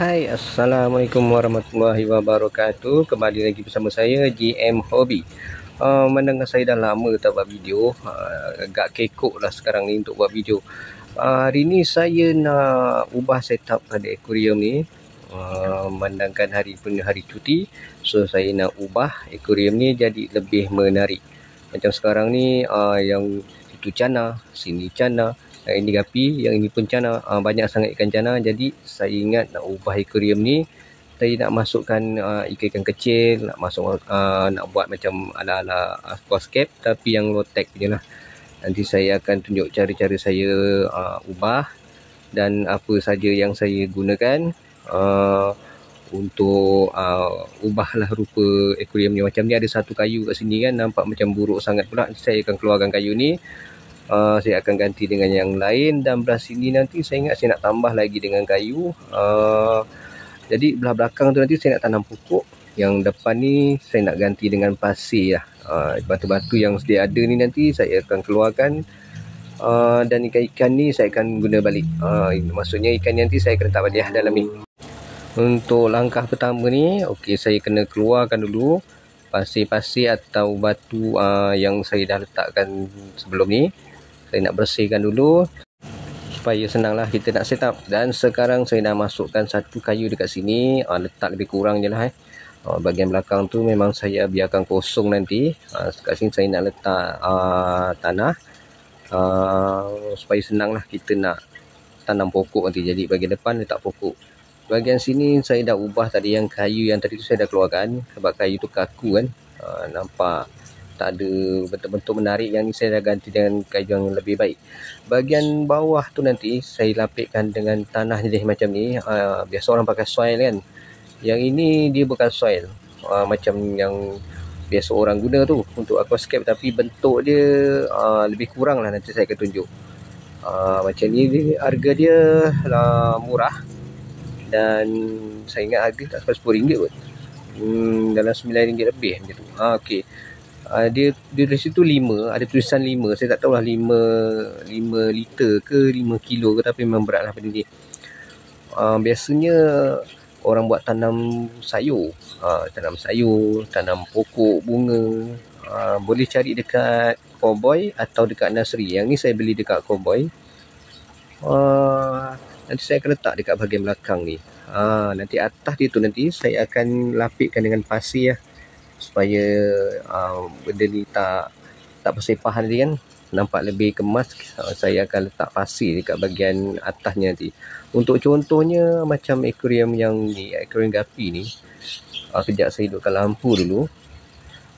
Hai, Assalamualaikum warahmatullahi wabarakatuh. Kembali lagi bersama saya, GM Hobby. Mendengar saya dah lama tak buat video. Agak kekok lah sekarang ni untuk buat video. Hari ni saya nak ubah setup pada aquarium ni. Memandangkan hari punya hari cuti, so saya nak ubah aquarium ni jadi lebih menarik. Macam sekarang ni, yang situ cana, sini cana, ini gapi, yang ini pun cana, banyak sangat ikan cana. Jadi saya ingat nak ubah aquarium ni, saya nak masukkan ikan-ikan kecil, nak buat macam ala-ala aquascape tapi yang low tech je lah. Nanti saya akan tunjuk cara-cara saya ubah dan apa saja yang saya gunakan untuk ubahlah rupa aquarium ni. Macam ni ada satu kayu kat sini kan, nampak macam buruk sangat pula. Saya akan keluarkan kayu ni. Saya akan ganti dengan yang lain, dan belah sini nanti saya ingat saya nak tambah lagi dengan kayu. Jadi belah belakang tu nanti saya nak tanam pokok. Yang depan ni saya nak ganti dengan pasir lah. Batu-batu yang sedia ada ni nanti saya akan keluarkan. Dan ikan-ikan ni saya akan guna balik. Maksudnya ikan ni nanti saya akan letak balik dalam ni. Untuk langkah pertama ni, okey, saya kena keluarkan dulu pasir-pasir atau batu yang saya dah letakkan sebelum ni. Saya nak bersihkan dulu supaya senanglah kita nak set up. Dan sekarang saya dah masukkan satu kayu dekat sini, letak lebih kurang je lah. Bahagian belakang tu memang saya biarkan kosong nanti. Dekat sini saya nak letak tanah supaya senanglah kita nak tanam pokok nanti. Jadi bahagian depan letak pokok. Bahagian sini saya dah ubah tadi, yang kayu yang tadi tu saya dah keluarkan sebab kayu tu kaku kan. Nampak tak ada bentuk-bentuk menarik. Yang ni saya dah ganti dengan kayu yang lebih baik. Bahagian bawah tu nanti saya lapikkan dengan tanah jenis macam ni. Biasa orang pakai soil kan. Yang ini dia bukan soil, macam yang biasa orang guna tu untuk aquascape, tapi bentuk dia lebih kurang lah. Nanti saya akan tunjuk. Macam ni harga dia murah. Dan saya ingat harga tak sampai RM10 kot. Dalam RM9 lebih macam tu. Okey. Dia dari situ 5, ada tulisan 5. Saya tak tahulah 5 liter ke 5 kilo ke, tapi memang beratlah benda ni. Biasanya orang buat tanam sayur, tanam pokok bunga. Boleh cari dekat Cowboy atau dekat nursery. Yang ni saya beli dekat Cowboy. Nanti saya akan letak dekat bahagian belakang ni. Nanti atas dia tu nanti saya akan lapikkan dengan pasir lah, supaya benda ni tak bersepahan nanti kan, nampak lebih kemas. Saya akan letak pasir dekat bahagian atasnya nanti. Untuk contohnya macam aquarium yang ni, aquarium gapi ni, kejap saya hidupkan lampu dulu.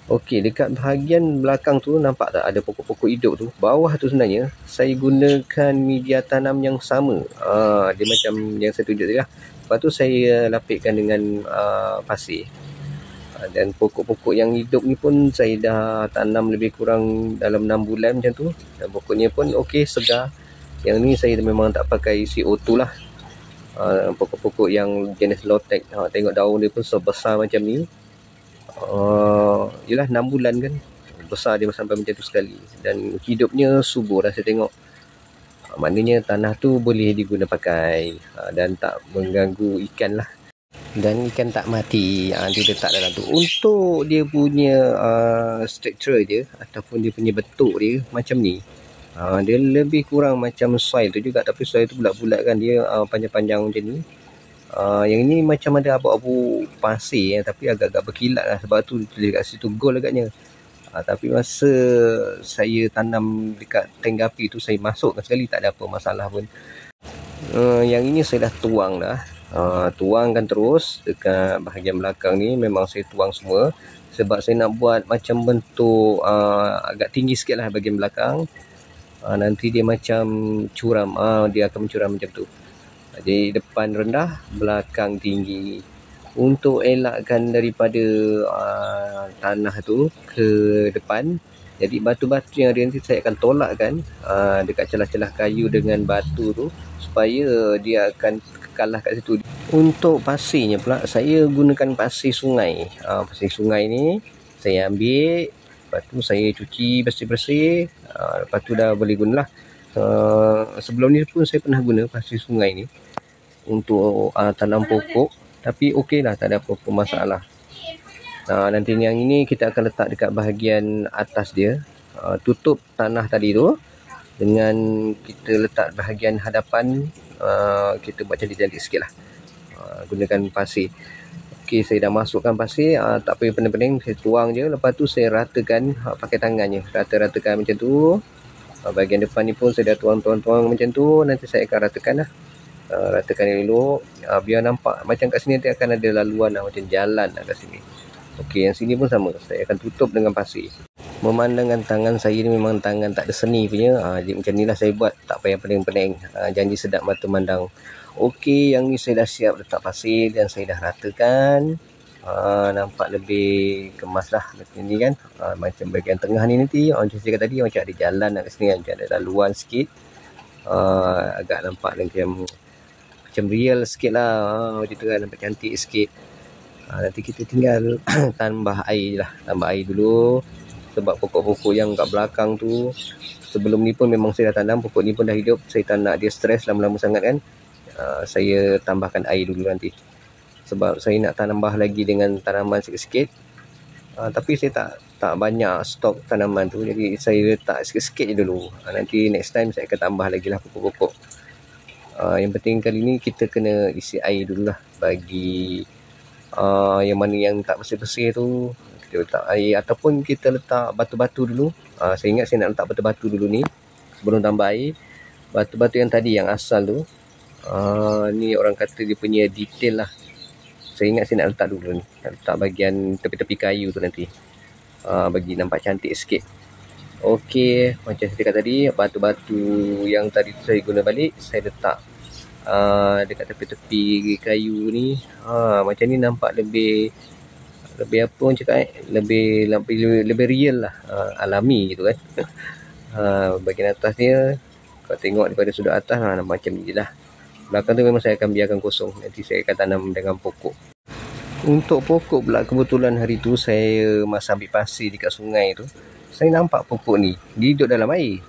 Okey, dekat bahagian belakang tu nampak tak ada pokok-pokok hidup tu? Bawah tu sebenarnya saya gunakan media tanam yang sama. Dia macam yang saya tunjuk tadi lah. Lepas tu saya lapikkan dengan pasir. Dan pokok-pokok yang hidup ni pun saya dah tanam lebih kurang dalam 6 bulan macam tu. Dan pokoknya pun okey, segar. Yang ni saya memang tak pakai CO2 lah. Pokok-pokok yang jenis low tech, tengok daun dia pun sebesar macam ni. Yelah 6 bulan kan, besar dia sampai macam tu sekali. Dan hidupnya subur lah saya tengok. Maknanya tanah tu boleh diguna pakai, dan tak mengganggu ikan lah. Dan ikan tak mati. Dia letak dalam tu. Untuk dia punya struktur dia ataupun dia punya bentuk dia macam ni. Dia lebih kurang macam soil tu juga, tapi soil tu bulat-bulat kan. Dia panjang-panjang macam ni. Yang ini macam ada abu-abu pasir, tapi agak-agak berkilat lah. Sebab tu tulis kat situ gold agaknya. Tapi masa saya tanam dekat tank gapi tu, saya masukkan sekali, tak ada apa masalah pun. Yang ini saya dah tuang dah. Tuangkan terus dekat bahagian belakang ni. Memang saya tuang semua sebab saya nak buat macam bentuk agak tinggi sikit lah bahagian belakang. Nanti dia macam curam. Dia akan mencuram macam tu. Jadi depan rendah, belakang tinggi, untuk elakkan daripada tanah tu ke depan. Jadi batu-batu yang ada nanti saya akan tolakkan dekat celah-celah kayu dengan batu tu, supaya dia akan kekallah kat situ. Untuk pasirnya pula, saya gunakan pasir sungai. Pasir sungai ni saya ambil, lepas tu saya cuci bersih-bersih. Lepas tu dah boleh gunalah. Sebelum ni pun saya pernah guna pasir sungai ni. untuk tanam pokok. Tapi okey lah, tak ada apa-apa masalah. Nanti yang ini kita akan letak dekat bahagian atas dia. Tutup tanah tadi tu dengan kita letak bahagian hadapan. Kita buat cantik-cantik sikit lah. Gunakan pasir. Okey, saya dah masukkan pasir. Tak payah pening-pening, saya tuang je. Lepas tu saya ratakan pakai tangannya. Rata-ratakan macam tu. Bahagian depan ni pun saya dah tuang-tuang macam tu. Nanti saya akan ratakan lah. Ratakan elok. Biar nampak macam kat sini nanti akan ada laluan lah, macam jalan lah kat sini. Okey, yang sini pun sama. Saya akan tutup dengan pasir. Memandangkan tangan saya ni memang tangan tak ada seni punya. Jadi macam ni lah saya buat. Tak payah pening-pening. Janji sedap mata mandang. Okey, yang ni saya dah siap letak pasir dan saya dah ratakan. Nampak lebih kemas lah macam ni kan. Macam bahagian tengah ni nanti macam saya kata tadi, macam ada jalan lah kat sini kan. Macam ada laluan sikit. Agak nampak macam real sikit lah. Macam tu kan, nampak cantik sikit. Nanti kita tinggal tambah air lah. Tambah air dulu. Sebab pokok-pokok yang kat belakang tu, sebelum ni pun memang saya dah tanam. Pokok ni pun dah hidup. Saya tak nak dia stres lama-lama sangat kan. Saya tambahkan air dulu nanti. Sebab saya nak tambah lagi dengan tanaman sikit-sikit. Tapi saya tak banyak stok tanaman tu. Jadi saya letak sikit-sikit je dulu. Nanti next time saya akan tambah lagi lah pokok-pokok. Yang penting kali ni kita kena isi air dulu lah. Bagi yang mana yang tak bersih-bersih tu, kita letak air. Ataupun kita letak batu-batu dulu. Saya ingat saya nak letak batu-batu dulu ni sebelum tambah air. Batu-batu yang tadi, yang asal tu, ni orang kata dia punya detail lah. Saya ingat saya nak letak dulu ni. Nak letak bahagian tepi-tepi kayu tu nanti. Bagi nampak cantik sikit. Okey, macam saya cakap tadi, batu-batu yang tadi tu saya guna balik. Saya letak dekat tepi-tepi kayu ni. Macam ni nampak lebih apa orang cakap, lebih real lah, alami gitu kan. Bahagian atas dia, kalau tengok daripada sudut atas nampak macam ni je lah. Belakang tu memang saya akan biarkan kosong. Nanti saya akan tanam dengan pokok. Untuk pokok pula, kebetulan hari tu saya masa ambil pasir dekat sungai tu, saya nampak pokok ni dia duduk dalam air.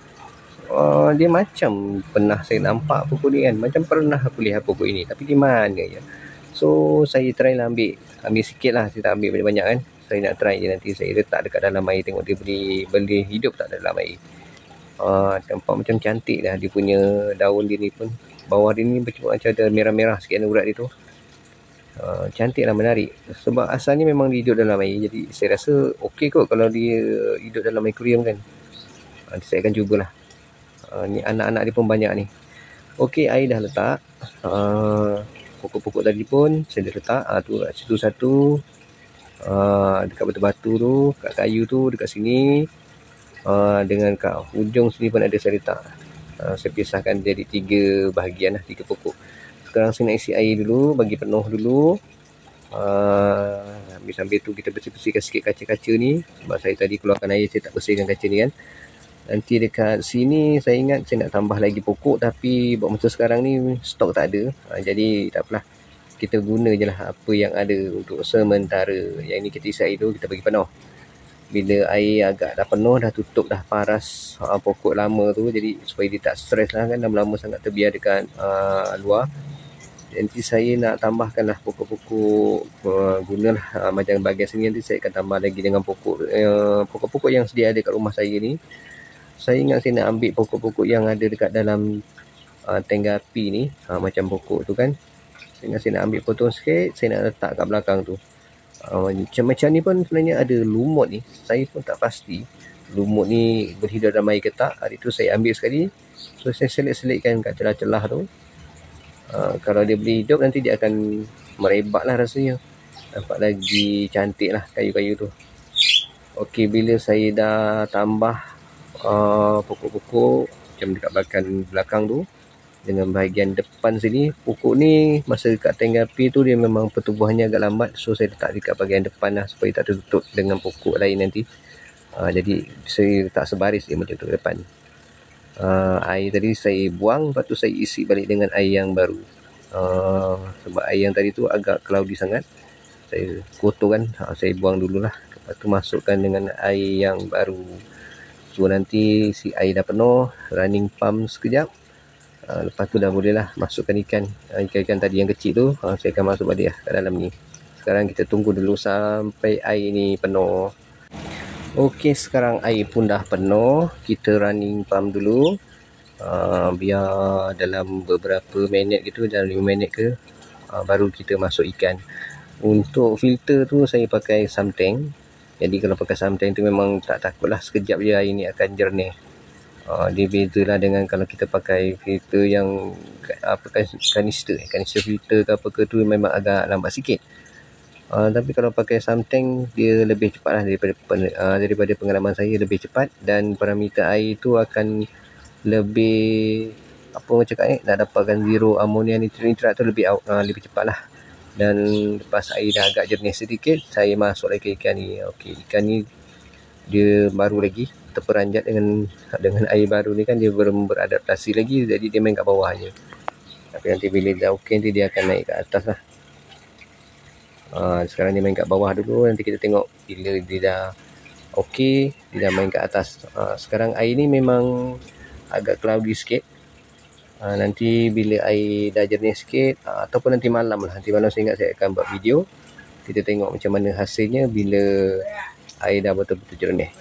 Dia macam pernah saya nampak pokok ni kan. Macam pernah aku lihat pokok ini. Tapi di mana je. So saya try lah ambil sikit lah. Saya tak ambil banyak-banyak kan. Saya nak try je, nanti saya letak dekat dalam air. Tengok dia boleh hidup tak dalam air. Nampak macam cantik dah dia punya daun dia ni pun. Bawah dia ni macam ada merah-merah sikit urat dia tu. Cantik lah, menarik. Sebab asalnya memang dia hidup dalam air. Jadi saya rasa okey kot kalau dia hidup dalam aquarium kan. Nanti saya akan cubalah. Ni anak-anak dia pun banyak ni. Okey, air dah letak. Pokok-pokok tadi pun saya dah letak. Tu kat situ satu. Dekat batu-batu tu, kat kayu tu, dekat sini. Dengan kat hujung sini pun ada saya letak. Saya pisahkan jadi 3 bahagian lah, 3 pokok. Sekarang saya nak isi air dulu, bagi penuh dulu. Sambil tu kita bersih-bersihkan sikit kaca-kaca ni. Sebab saya tadi keluarkan air, saya tak bersihkan kaca ni kan. Nanti dekat sini saya ingat saya nak tambah lagi pokok, tapi buat masa sekarang ni stok tak ada. Jadi tak apalah, kita guna je lah apa yang ada untuk sementara. Yang ni kita isi air tu, kita bagi penuh. Bila air agak dah penuh, dah tutup dah paras pokok lama tu. Jadi supaya dia tak stres lah kan, lama-lama sangat terbiar dekat luar. Nanti saya nak tambahkan lah pokok-pokok. Gunalah macam bahagian sini, nanti saya akan tambah lagi dengan pokok-pokok yang sedia ada kat rumah saya ni. Saya ingat saya nak ambil pokok-pokok yang ada dekat dalam tangga api ni. Macam pokok tu kan. Saya ingat saya nak ambil potong sikit, saya nak letak kat belakang tu. Macam ni pun sebenarnya ada lumut ni. Saya pun tak pasti lumut ni berhidup dalam air ke tak. Hari tu saya ambil sekali. So saya selit-selitkan kat celah-celah tu. Kalau dia boleh hidup, nanti dia akan merebak lah rasanya. Nampak lagi cantik lah kayu-kayu tu. Okey, bila saya dah tambah pokok-pokok macam dekat belakang tu, dengan bahagian depan sini, pokok ni masa dekat tangga api tu dia memang pertumbuhannya agak lambat. So saya letak dekat bahagian depan lah, supaya tak tertutup dengan pokok lain nanti. Jadi saya letak sebaris dia macam tu ke depan. Air tadi saya buang, lepas tu saya isi balik dengan air yang baru. Sebab air yang tadi tu agak cloudy sangat, saya kotor kan. Saya buang dululah. Lepas tu masukkan dengan air yang baru. So nanti si air dah penuh, running pump sekejap. Lepas tu dah bolehlah masukkan ikan. Ikan-ikan tadi yang kecil tu saya akan masuk balik lah kat dalam ni. Sekarang kita tunggu dulu sampai air ni penuh. Okey, sekarang air pun dah penuh. Kita running pump dulu. Biar dalam beberapa minit gitu, dalam 5 minit ke, baru kita masuk ikan. Untuk filter tu saya pakai Samtang. Jadi kalau pakai Samtang tu memang tak takutlah, sekejap je air ni akan jernih. Dia bezalah dengan kalau kita pakai filter yang kanister filter ke apa ke tu, memang agak lambat sikit. Tapi kalau pakai Samtang dia lebih cepat lah daripada pengalaman saya, lebih cepat, dan parameter air tu akan lebih, apa orang cakap ni, nak dapatkan zero ammonia nitrat tu lebih cepat lah. Dan lepas air dah agak jernih sedikit, saya masuk lagi ikan ni. Okey, ikan ni dia baru lagi terperanjat dengan air baru ni kan, dia belum beradaptasi lagi, jadi dia main kat bawah je. Tapi nanti bila dah okey, nanti dia akan naik ke atas lah. Sekarang dia main kat bawah dulu, nanti kita tengok bila dia dah okey, dia dah main kat atas. Sekarang air ni memang agak cloudy sikit. Nanti bila air dah jernih sikit, ataupun nanti malam lah, nanti malam saya ingat saya akan buat video, kita tengok macam mana hasilnya bila air dah betul-betul jernih.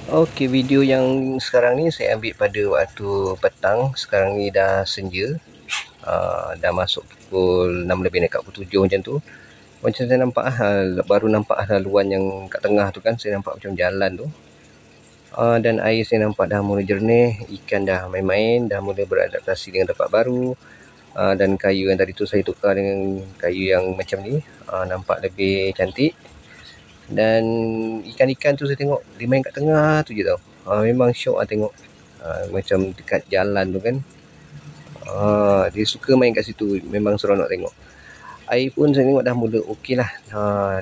Okey, video yang sekarang ni saya ambil pada waktu petang. Sekarang ni dah senja, dah masuk pukul 6 lebih dekat pukul 7 macam tu. Macam saya nampak baru nampak laluan yang kat tengah tu kan, saya nampak macam jalan tu. Dan air saya nampak dah mula jernih, ikan dah main-main, dah mula beradaptasi dengan tempat baru. Dan kayu yang tadi tu saya tukar dengan kayu yang macam ni, nampak lebih cantik. Dan ikan-ikan tu saya tengok dia main kat tengah tu je tau. Memang syok lah tengok, macam dekat jalan tu kan. Dia suka main kat situ, memang seronok tengok. Air pun saya tengok dah mula okey lah.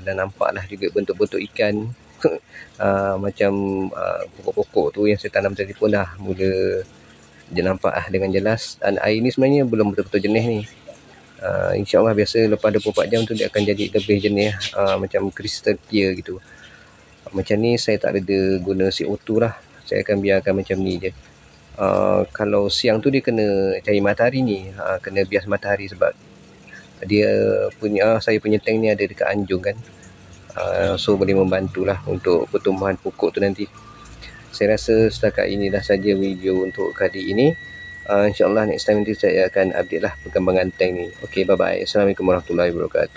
Dan nampak lah juga bentuk-bentuk ikan. Macam pokok-pokok tu yang saya tanam tadi pun dah mula dia nampak lah dengan jelas. Dan air ni sebenarnya belum betul-betul jernih ni. InsyaAllah biasa lepas 24 jam tu dia akan jadi lebih jernih, macam crystal clear gitu. Macam ni saya tak ada guna CO2 lah, saya akan biarkan macam ni je. Kalau siang tu dia kena cahaya matahari ni, kena bias matahari, sebab dia punya saya punya tank ni ada dekat Anjung kan. So boleh membantulah untuk pertumbuhan pokok tu nanti. Saya rasa setakat inilah saja video untuk kali ini. InsyaAllah next time nanti saya akan update lah perkembangan tank ni. Okay, bye bye. Assalamualaikum warahmatullahi wabarakatuh.